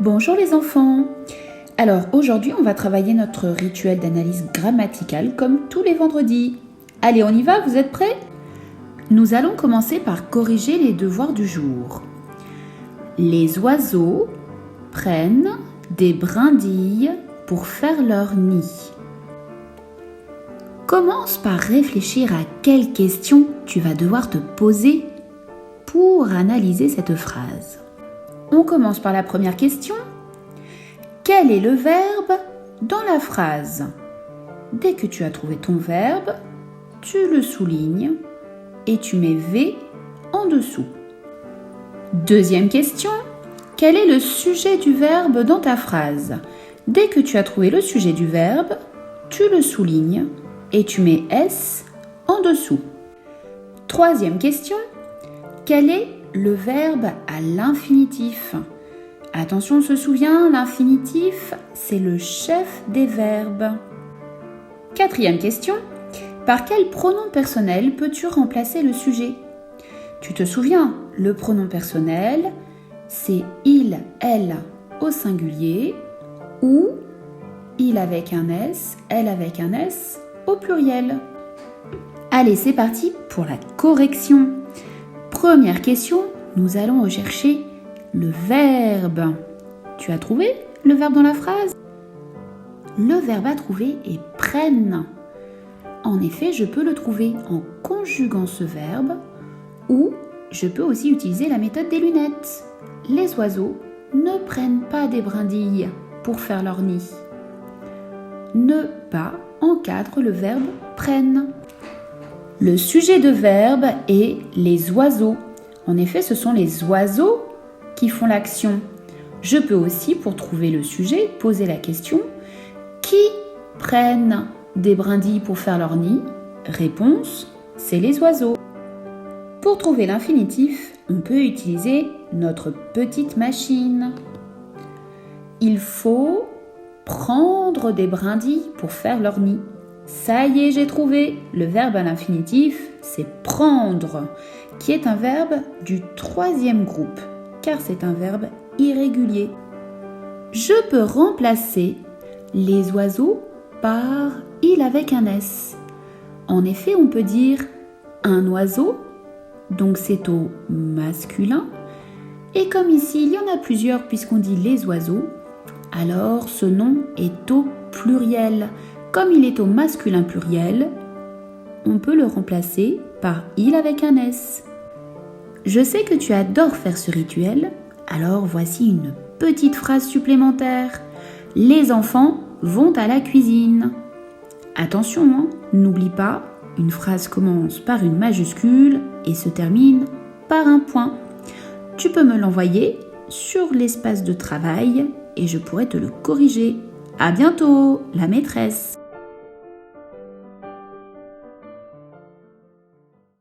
Bonjour les enfants. Alors aujourd'hui on va travailler notre rituel d'analyse grammaticale comme tous les vendredis. Allez, on y va, vous êtes prêts? Nous allons commencer par corriger les devoirs du jour. Les oiseaux prennent des brindilles pour faire leur nid. Commence par réfléchir à quelle question tu vas devoir te poser pour analyser cette phrase. On commence par la première question. Quel est le verbe dans la phrase? Dès que tu as trouvé ton verbe, tu le soulignes et tu mets V en dessous. Deuxième question. Quel est le sujet du verbe dans ta phrase? Dès que tu as trouvé le sujet du verbe, tu le soulignes et tu mets S en dessous. Troisième question. Quel est le verbe à l'infinitif? Attention, on se souvient, l'infinitif, c'est le chef des verbes. Quatrième question. Par quel pronom personnel peux-tu remplacer le sujet? Tu te souviens, le pronom personnel, c'est il, elle au singulier ou il avec un S, elle avec un S au pluriel. Allez, c'est parti pour la correction. Première question, nous allons rechercher le verbe. Tu as trouvé le verbe dans la phrase? Le verbe à trouver est prennent. En effet, je peux le trouver en conjuguant ce verbe ou je peux aussi utiliser la méthode des lunettes. Les oiseaux ne prennent pas des brindilles pour faire leur nid. Ne pas encadre le verbe prennent. Le sujet de verbe est les oiseaux. En effet, ce sont les oiseaux qui font l'action. Je peux aussi, pour trouver le sujet, poser la question « Qui prennent des brindilles pour faire leur nid ?» Réponse, c'est les oiseaux. Pour trouver l'infinitif, on peut utiliser notre petite machine. Il faut prendre des brindilles pour faire leur nid. Ça y est, j'ai trouvé. Le verbe à l'infinitif, c'est prendre, qui est un verbe du troisième groupe, car c'est un verbe irrégulier. Je peux remplacer les oiseaux par il avec un S. En effet, on peut dire un oiseau, donc c'est au masculin. Et comme ici, il y en a plusieurs puisqu'on dit les oiseaux, alors ce nom est au pluriel. Comme il est au masculin pluriel, on peut le remplacer par il avec un S. Je sais que tu adores faire ce rituel, alors voici une petite phrase supplémentaire. Les enfants vont à la cuisine. Attention, hein, n'oublie pas, une phrase commence par une majuscule et se termine par un point. Tu peux me l'envoyer sur l'espace de travail et je pourrai te le corriger. À bientôt, la maîtresse.